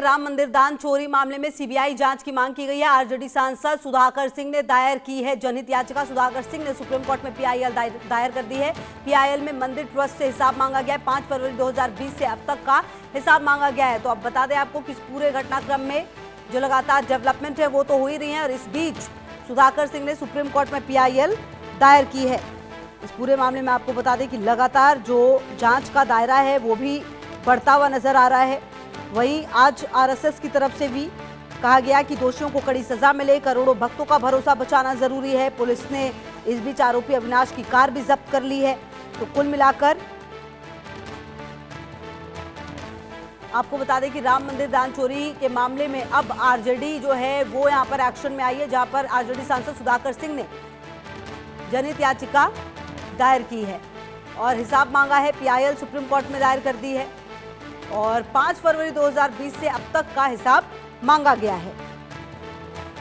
राम मंदिर दान चोरी मामले में सीबीआई जांच की मांग की गई है। आरजेडी सांसद सुधाकर सिंह ने दायर की है जनहित याचिका। सुधाकर सिंह ने सुप्रीम कोर्ट में पीआईएल दायर कर दी है। पीआईएल में मंदिर ट्रस्ट से हिसाब मांगा गया है। 5 फरवरी 2020 से अब तक का हिसाब मांगा गया है। तो अब बता दें आपको कि इस पूरे घटनाक्रम में जो लगातार डेवलपमेंट है वो तो हो ही रही है, और इस बीच सुधाकर सिंह ने सुप्रीम कोर्ट में पीआईएल दायर की है। इस पूरे मामले में आपको बता दें कि लगातार जो जांच का दायरा है वो भी बढ़ता हुआ नजर आ रहा है। वहीं आज आरएसएस की तरफ से भी कहा गया कि दोषियों को कड़ी सजा मिले, करोड़ों भक्तों का भरोसा बचाना जरूरी है। पुलिस ने इस बीच आरोपी अविनाश की कार भी जब्त कर ली है। तो कुल मिलाकर आपको बता दें कि राम मंदिर दान चोरी के मामले में अब आरजेडी जो है वो यहां पर एक्शन में आई है, जहां पर आरजेडी सांसद सुधाकर सिंह ने जनहित याचिका दायर की है और हिसाब मांगा है। पीआईएल सुप्रीम कोर्ट में दायर कर दी है और 5 फरवरी 2020 से अब तक का हिसाब मांगा गया है।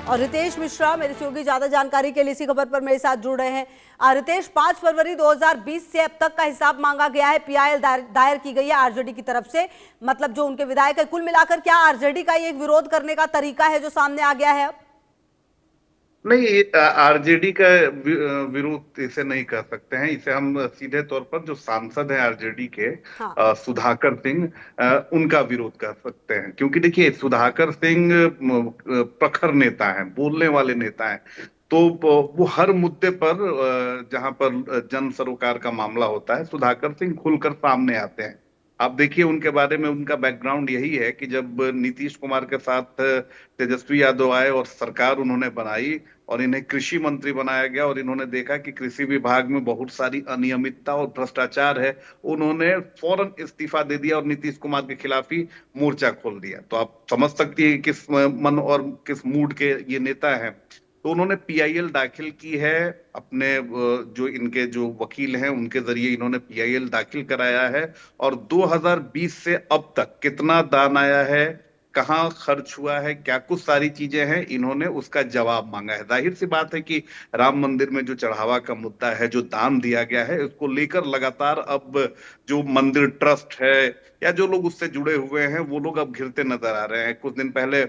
और रितेश मिश्रा मेरे सहयोगी ज्यादा जानकारी के लिए इसी खबर पर मेरे साथ जुड़ रहे हैं। रितेश, 5 फरवरी 2020 से अब तक का हिसाब मांगा गया है, पीआईएल दायर की गई है आरजेडी की तरफ से, मतलब जो उनके विधायक है। कुल मिलाकर क्या आरजेडी का ये विरोध करने का तरीका है जो सामने आ गया है अब? नहीं, आरजेडी का विरोध इसे नहीं कर सकते हैं। इसे हम सीधे तौर पर जो सांसद हैं आरजेडी के, हाँ। सुधाकर सिंह, उनका विरोध कर सकते हैं। क्योंकि देखिए, सुधाकर सिंह प्रखर नेता हैं, बोलने वाले नेता हैं। तो वो हर मुद्दे पर, जहां पर जन सरोकार का मामला होता है, सुधाकर सिंह खुलकर सामने आते हैं। आप देखिए, उनके बारे में उनका बैकग्राउंड यही है कि जब नीतीश कुमार के साथ तेजस्वी यादव आए और सरकार उन्होंने बनाई और इन्हें कृषि मंत्री बनाया गया और इन्होंने देखा कि कृषि विभाग में बहुत सारी अनियमितता और भ्रष्टाचार है, उन्होंने फौरन इस्तीफा दे दिया और नीतीश कुमार के खिलाफ ही मोर्चा खोल दिया। तो आप समझ सकती है किस मन और किस मूड के ये नेता हैं। तो उन्होंने पीआईएल दाखिल की है, अपने जो इनके जो वकील हैं उनके जरिए इन्होंने पीआईएल दाखिल कराया है। और 2020 से अब तक कितना दान आया है, कहाँ खर्च हुआ है, क्या कुछ सारी चीजें हैं, इन्होंने उसका जवाब मांगा है। जाहिर सी बात है कि राम मंदिर में जो चढ़ावा का मुद्दा है, जो दान दिया गया है, उसको लेकर लगातार अब जो मंदिर ट्रस्ट है या जो लोग उससे जुड़े हुए हैं वो लोग अब घिरते नजर आ रहे हैं। कुछ दिन पहले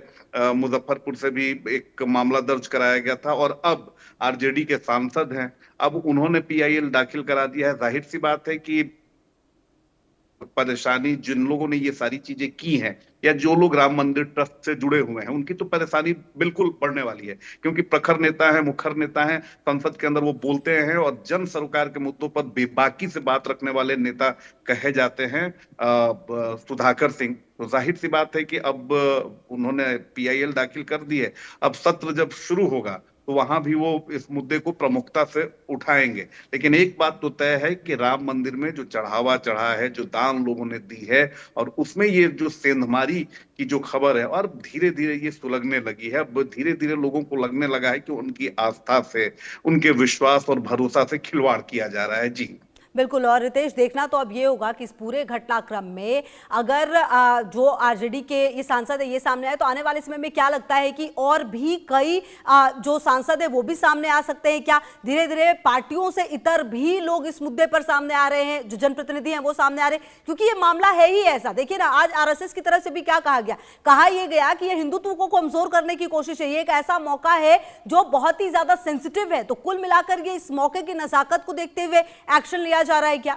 मुजफ्फरपुर से भी एक मामला दर्ज कराया गया था और अब आरजेडी के सांसद हैं, अब उन्होंने पीआईएल दाखिल करा दिया है। जाहिर सी बात है कि परेशानी जिन लोगों ने ये सारी चीजें की हैं या जो लोग राम मंदिर ट्रस्ट से जुड़े हुए हैं, उनकी तो परेशानी बिल्कुल बढ़ने वाली है। क्योंकि प्रखर नेता है, मुखर नेता है, संसद के अंदर वो बोलते हैं और जन सरोकार के मुद्दों पर बेबाकी से बात रखने वाले नेता कहे जाते हैं सुधाकर सिंह। तो जाहिर सी बात है कि अब उन्होंने पीआईएल दाखिल कर दी है। अब सत्र जब शुरू होगा तो वहां भी वो इस मुद्दे को प्रमुखता से उठाएंगे। लेकिन एक बात तो तय है कि राम मंदिर में जो चढ़ावा चढ़ा है, जो दान लोगों ने दी है, और उसमें ये जो सेंधमारी की जो खबर है, और धीरे धीरे ये सुलगने लगी है। अब धीरे धीरे लोगों को लगने लगा है कि उनकी आस्था से, उनके विश्वास और भरोसा से खिलवाड़ किया जा रहा है। जी बिल्कुल। और रितेश, देखना तो अब ये होगा कि इस पूरे घटनाक्रम में अगर जो आरजेडी के ये सांसद है ये सामने आए तो आने वाले समय में क्या लगता है कि और भी कई जो सांसद है वो भी सामने आ सकते हैं क्या? धीरे धीरे पार्टियों से इतर भी लोग इस मुद्दे पर सामने आ रहे हैं, जो जनप्रतिनिधि हैं वो सामने आ रहे हैं, क्योंकि ये मामला है ही ऐसा। देखिए ना, आज आरएसएस की तरफ से भी क्या कहा गया, कहा यह गया कि ये हिंदुत्व को कमजोर करने की कोशिश है, ये एक ऐसा मौका है जो बहुत ही ज्यादा सेंसिटिव है। तो कुल मिलाकर ये इस मौके की नजाकत को देखते हुए एक्शन लिया जा रहा है क्या?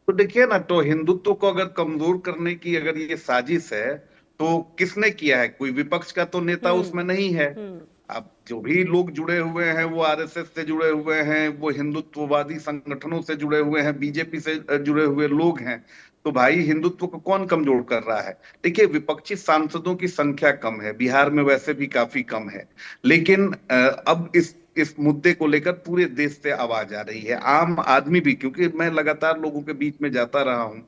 तो देखिए ना, तो हिंदुत्व को अगर कमजोर करने की अगर ये साजिश है तो किसने किया है? कोई विपक्ष का तो नेता उसमें नहीं है। हम्म। अब जो भी लोग जुड़े हुए हैं वो आरएसएस से जुड़े हुए हैं, वो हिंदुत्ववादी संगठनों से जुड़े हुए हैं, बीजेपी से जुड़े हुए लोग हैं। तो भाई, हिंदुत्व को कौन कमजोर कर रहा है? देखिए, विपक्षी सांसदों की संख्या कम है, बिहार में वैसे भी काफी कम है, लेकिन अब इस मुद्दे को लेकर पूरे देश से आवाज आ रही है, आम आदमी भी। क्योंकि मैं लगातार लोगों के बीच में जाता रहा हूं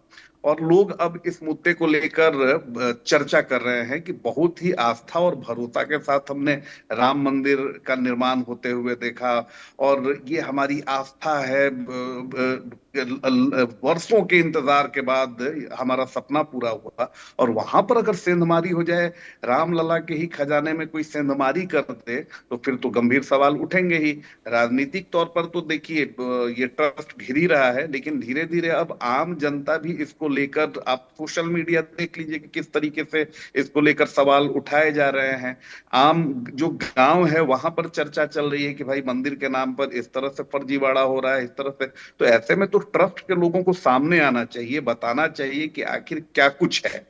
और लोग अब इस मुद्दे को लेकर चर्चा कर रहे हैं कि बहुत ही आस्था और भरोसा के साथ हमने राम मंदिर का निर्माण होते हुए देखा और ये हमारी आस्था है। वर्षों के इंतजार के बाद हमारा सपना पूरा हुआ और वहां पर अगर सेंधमारी हो जाए, रामलला के ही खजाने में कोई सेंधमारी कर दे, तो फिर तो गंभीर सवाल उठेंगे ही। राजनीतिक तौर पर तो देखिए, ये ट्रस्ट घिर ही रहा है, लेकिन धीरे धीरे अब आम जनता भी इसको इसको लेकर आप सोशल मीडिया देख लीजिए कि किस तरीके से इसको लेकर सवाल उठाए जा रहे हैं। आम जो गांव है वहां पर चर्चा चल रही है कि भाई मंदिर के नाम पर इस तरह से फर्जीवाड़ा हो रहा है, इस तरह से। तो ऐसे में तो ट्रस्ट के लोगों को सामने आना चाहिए, बताना चाहिए कि आखिर क्या कुछ है,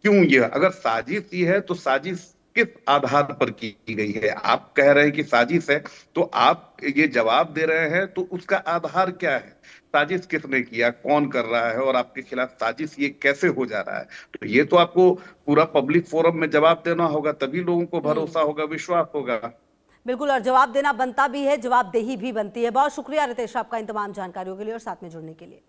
क्यों ये, अगर साजिश ये है तो साजिश किस आधार पर की गई है। आप कह रहे हैं कि साजिश है, तो आप ये जवाब दे रहे हैं, तो उसका आधार क्या है? साजिश किसने किया, कौन कर रहा है, और आपके खिलाफ साजिश ये कैसे हो जा रहा है? तो ये तो आपको पूरा पब्लिक फोरम में जवाब देना होगा, तभी लोगों को भरोसा होगा, विश्वास होगा। बिल्कुल, और जवाब देना बनता भी है, जवाबदेही भी बनती है। बहुत शुक्रिया रितेश आपका इन तमाम जानकारियों के लिए और साथ में जुड़ने के लिए।